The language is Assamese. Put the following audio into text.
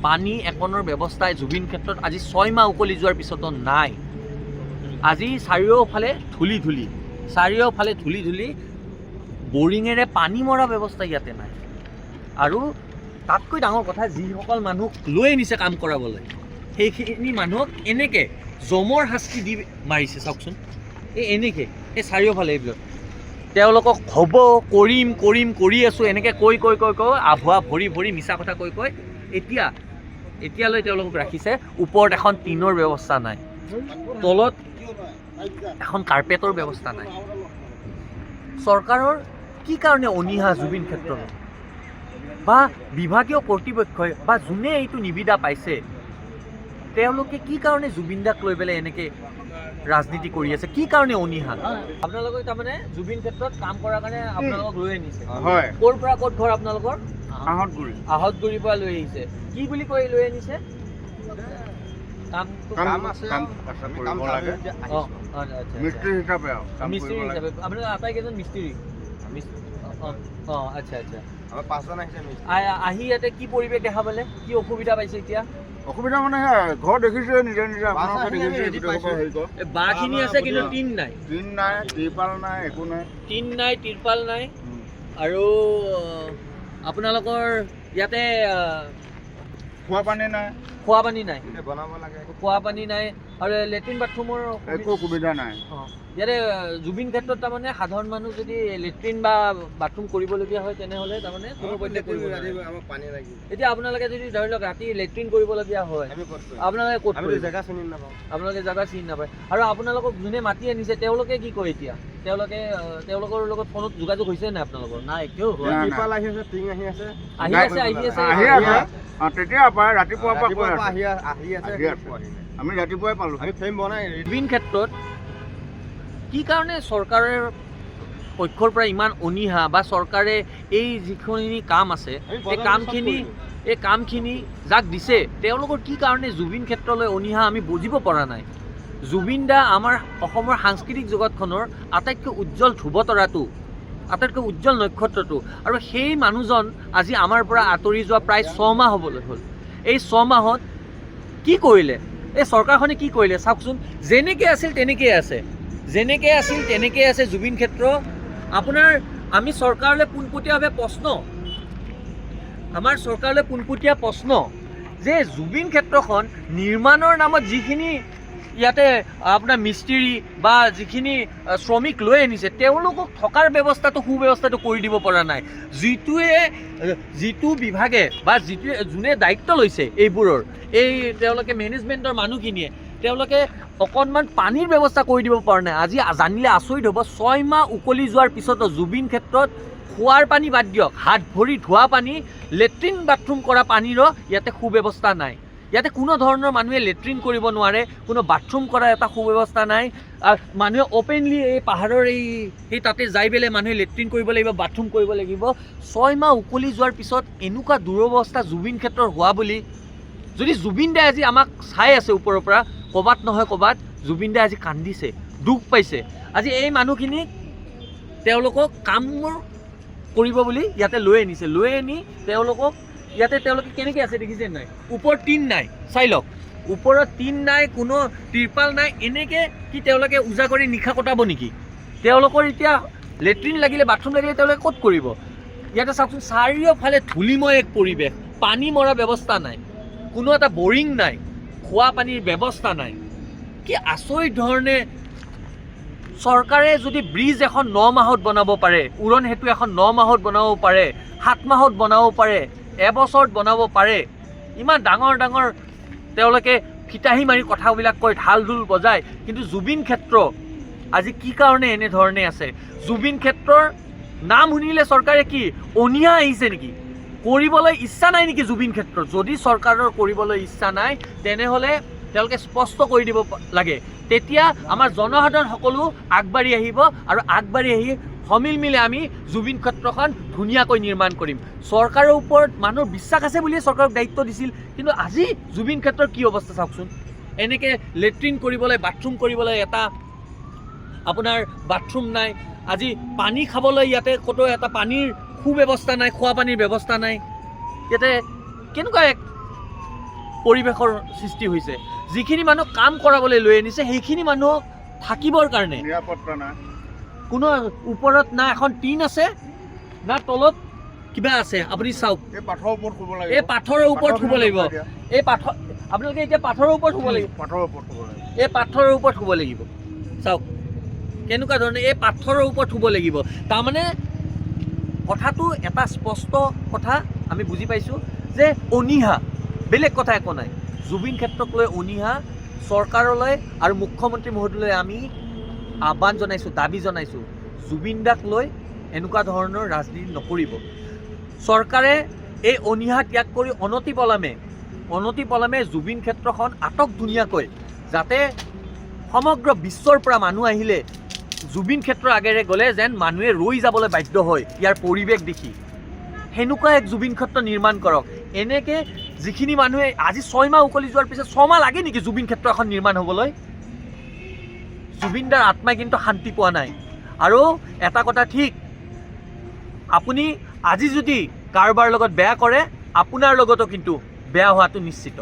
পানী একনৰ ব্যৱস্থাই জুবিন ক্ষেত্ৰত আজি 6 মাহ উকলি যোৱাৰ পিছতো নাই। আজি চাৰিওফালে ধূলি ধূলি বৰিঙেৰে পানী মৰা ব্যৱস্থা ইয়াতে নাই। আৰু তাতকৈ ডাঙৰ কথা, যিসকল মানুহক লৈ আনিছে কাম কৰাবলৈ, সেইখিনি মানুহক এনেকৈ জমৰ শাস্তি দি মাৰিছে। চাওকচোন, এনেকৈ এই চাৰিওফালে এইবিলাক তেওঁলোকক হ'ব কৰি আছোঁ এনেকৈ কৈ আভুৱা ভৰি মিছা কথা কৈ এতিয়ালৈ তেওঁলোকক ৰাখিছে। ওপৰত এখন টিনৰ ব্যৱস্থা নাই, তলত এখন কাৰ্পেটৰ ব্যৱস্থা নাই। চৰকাৰৰ কি কাৰণে অনীহা জুবিন ক্ষেত্ৰত, বা বিভাগীয় কৰ্তৃপক্ষই বা যোনে এইটো নিবিদা পাইছে, তেওঁলোকে কি কাৰণে জুবিন দাক লৈ পেলাই এনেকৈ ৰাজনীতি কৰি আছে? কি কাৰণে অনীহা? আপোনালোকে তাৰমানে জুবিন ক্ষেত্ৰত কাম কৰাৰ কাৰণে আপোনালোকক লৈ আনিছে? হয়। ক'ৰ পৰা ক'ত ঘৰ আপোনালোকৰ? আহতগুৰিৰ পৰা লৈ আহিছে। কি বুলি কৈ লৈ আনিছে? মিস্ত্ৰী হিচাপে। আপোনালোক আটাইকেইজন মিস্ত্ৰী? আচ্ছা। আহি ইয়াতে কি পৰিৱেশ দেখা পালে? কি অসুবিধা পাইছে এতিয়া? অসুবিধা মানে ঘৰ দেখিছে নিজে বাঁহখিনি আছে কিন্তু টিন নাই, তিৰপাল নাই, একো নাই। টিন নাই, তিৰপাল নাই। আৰু আপোনালোকৰ ইয়াতে খোৱা পানী নাই, বনাব লাগে। খোৱা পানী নাই আৰু লেট্ৰিন বাথৰুমৰ একো সুবিধা নাই। ইয়াতে জুবিন ক্ষেত্ৰত তাৰমানে সাধাৰণ মানুহ যদি লেট্ৰিন বা বাথৰুম কৰিবলগীয়া হয় তেনেহ'লে তাৰমানে কোনো পধ্যে কৰিব নোৱাৰে। এতিয়া আপোনালোকে যদি ধৰি লওক ৰাতি লেট্ৰিন কৰিবলগীয়া হয়, আপোনালোকে ক'ত? আপোনালোকে জেগা চিনি নাপায়। আৰু আপোনালোকক যোনে মাতি আনিছে তেওঁলোকে কি কয় এতিয়া? তেওঁলোকৰ লগত ফোনত যোগাযোগ হৈছে নাই আপোনালোকৰ? নাই, কিয়? আহি আছে। তেতিয়া পায় ৰাতিপুৱাৰ পৰা আমি ৰাতিপুৱাই পালোঁ। জুবিন ক্ষেত্ৰত কি কাৰণে চৰকাৰৰ পক্ষৰ পৰা ইমান অনীহা, বা চৰকাৰে এই যিখিনি কাম আছে এই কামখিনি যাক দিছে তেওঁলোকৰ কি কাৰণে জুবিন ক্ষেত্ৰলৈ অনীহা আমি বুজিব পৰা নাই। জুবিন দা আমাৰ অসমৰ সাংস্কৃতিক জগতখনৰ আটাইতকৈ উজ্জ্বল ধ্ৰুৱতৰাটো, আটাইতকৈ উজ্জ্বল নক্ষত্ৰটো, আৰু সেই মানুহজন আজি আমাৰ পৰা আঁতৰি যোৱা প্ৰায় 6 মাহ হ'বলৈ হ'ল। এই 6 মাহত কি কৰিলে এই চৰকাৰখনে? কি কৰিলে চাওকচোন। যেনেকৈ আছিল তেনেকৈ আছে জুবিন ক্ষেত্ৰ। আপোনাৰ আমি চৰকাৰলৈ পোনপটীয়া প্ৰশ্ন যে জুবিন ক্ষেত্ৰখন নিৰ্মাণৰ নামত যিখিনি ইয়াতে আপোনাৰ মিস্ত্ৰী বা যিখিনি শ্ৰমিক লৈ আনিছে তেওঁলোকক থকাৰ সুব্যৱস্থাটো কৰি দিব পৰা নাই। যিটো বিভাগে বা যোনে দায়িত্ব লৈছে এইবোৰৰ, তেওঁলোকে মেনেজমেণ্টৰ মানুহখিনিয়ে তেওঁলোকে অকণমান পানীৰ ব্যৱস্থা কৰি দিব পৰা নাই। আজি জানিলে আচৰিত হ'ব, 6 মাহ উকলি যোৱাৰ পিছতো জুবিন ক্ষেত্ৰত খোৱাৰ পানী বাদ দিয়ক, হাত ভৰি ধোৱা পানী, লেট্ৰিন বাথৰুম কৰা পানীৰো ইয়াতে সুব্যৱস্থা নাই। ইয়াতে কোনো ধৰণৰ মানুহে লেট্ৰিন কৰিব নোৱাৰে, কোনো বাথৰুম কৰাৰ এটা সুব্যৱস্থা নাই। মানুহে অপেনলি এই পাহাৰৰ সেই তাতে যাই পেলাই মানুহে লেট্ৰিন কৰিব লাগিব, বাথৰুম কৰিব লাগিব। 6 মাহ উকলি যোৱাৰ পিছত এনেকুৱা দুৰৱস্থা জুবিন ক্ষেত্ৰৰ হোৱা বুলি, যদি জুবিন দাই আজি আমাক চাই আছে ওপৰৰ পৰা, ক'ৰবাত নহয় ক'ৰবাত জুবিন দাই আজি কান্দিছে, দুখ পাইছে। আজি এই মানুহখিনিক তেওঁলোকক কামবোৰ কৰিব বুলি ইয়াতে লৈ আনি তেওঁলোকক তেওঁলোকে কেনেকৈ আছে দেখিছে নাই? ওপৰত টিন নাই, চাই লওক, ওপৰত টিন নাই, কোনো তিৰপাল নাই। এনেকৈ কি তেওঁলোকে ওজা কৰি নিশা কটাব নেকি? তেওঁলোকৰ এতিয়া লেট্ৰিন লাগিলে, বাথৰুম লাগিলে তেওঁলোকে ক'ত কৰিব? ইয়াতে চাওকচোন, চাৰিওফালে ধূলিময় এক পৰিৱেশ, পানী মৰা ব্যৱস্থা নাই, কোনো এটা বৰিং নাই, খোৱা পানীৰ ব্যৱস্থা নাই। কি আচৰিত ধৰণে চৰকাৰে যদি ব্ৰিজ এখন 9 মাহত বনাব পাৰে, উৰণ সেতু এখন 9 মাহত বনাব পাৰে, 7 মাহত বনাব পাৰে, এবছৰত বনাব পাৰে, ইমান ডাঙৰ তেওঁলোকে ফিতাহী মাৰি কথাবিলাক কয়, ঢাল ঢোল বজায়, কিন্তু জুবিন ক্ষেত্ৰ আজি কি কাৰণে এনেধৰণে আছে? জুবিন ক্ষেত্ৰৰ নাম শুনিলে চৰকাৰে কি অনীহা আহিছে নেকি? কৰিবলৈ ইচ্ছা নাই নেকি জুবিন ক্ষেত্ৰত? যদি চৰকাৰৰ কৰিবলৈ ইচ্ছা নাই তেনেহ'লে তেওঁলোকে স্পষ্ট কৰি দিব লাগে। তেতিয়া আমাৰ জনসাধাৰণ সকলো আগবাঢ়ি আহিব, আৰু আগবাঢ়ি আহি সমিল আমি জুবিন ক্ষেত্ৰখন ধুনীয়াকৈ নিৰ্মাণ কৰিম। চৰকাৰৰ ওপৰত মানুহৰ বিশ্বাস আছে বুলিয়ে চৰকাৰক দায়িত্ব দিছিল, কিন্তু আজি জুবিন ক্ষেত্ৰৰ কি অৱস্থা চাওকচোন। এনেকৈ লেট্ৰিন কৰিবলৈ, বাথৰুম কৰিবলৈ এটা আপোনাৰ বাথৰুম নাই। আজি পানী খাবলৈ ইয়াতে ক'তো এটা পানীৰ সুব্যৱস্থা নাই, খোৱা পানীৰ ব্যৱস্থা নাই। ইয়াতে কেনেকুৱা এক পৰিৱেশৰ সৃষ্টি হৈছে। যিখিনি মানুহ কাম কৰাবলৈ লৈ আনিছে সেইখিনি মানুহক থাকিবৰ কাৰণে নিৰাপত্তা নাই। কোনো ওপৰত না এখন টিন আছে না তলত কিবা আছে। আপুনি চাওক, এই পাথৰৰ ওপৰত শুব লাগিব। এই পাথৰৰ ওপৰত শুব লাগিব। এই পাথৰ আপোনালোকে এতিয়া পাথৰৰ ওপৰত শুব লাগিব। পাথৰৰ ওপৰত শুব লাগিব। এই পাথৰৰ ওপৰত শুব লাগিব। চাওক কেনেকুৱা ধৰণে এই পাথৰৰ ওপৰত শুব লাগিব। তাৰমানে কথাটো এটা স্পষ্ট কথা আমি বুজি পাইছোঁ যে অনীহা, বেলেগ কথা একো নাই। জুবিন ক্ষেত্ৰক লৈ অনীহা। চৰকাৰলৈ আৰু মুখ্যমন্ত্ৰী মহোদয়লৈ আমি আহ্বান জনাইছোঁ, দাবী জনাইছোঁ, জুবিন দাক লৈ এনেকুৱা ধৰণৰ ৰাজনীতি নকৰিব। চৰকাৰে এই অনীহা ত্যাগ কৰি অনতিপলমে জুবিন ক্ষেত্ৰখন আটকধুনীয়াকৈ, যাতে সমগ্ৰ বিশ্বৰ পৰা মানুহ আহিলে জুবিন ক্ষেত্ৰৰ আগেৰে গ'লে যেন মানুহে ৰৈ যাবলৈ বাধ্য হয় ইয়াৰ পৰিৱেশ দেখি, সেনেকুৱা এক জুবিন ক্ষেত্ৰ নিৰ্মাণ কৰক। এনেকৈ যিখিনি মানুহে আজি 6 মাহ উকলি যোৱাৰ পিছত 6 মাহ লাগে নেকি জুবিন ক্ষেত্ৰ এখন নিৰ্মাণ হ'বলৈ? জুবিনদাৰ আত্মাই কিন্তু শান্তি পোৱা নাই। আৰু এটা কথা ঠিক, আপুনি আজি যদি কাৰোবাৰ লগত বেয়া কৰে আপোনাৰ লগতো কিন্তু বেয়া হোৱাটো নিশ্চিত।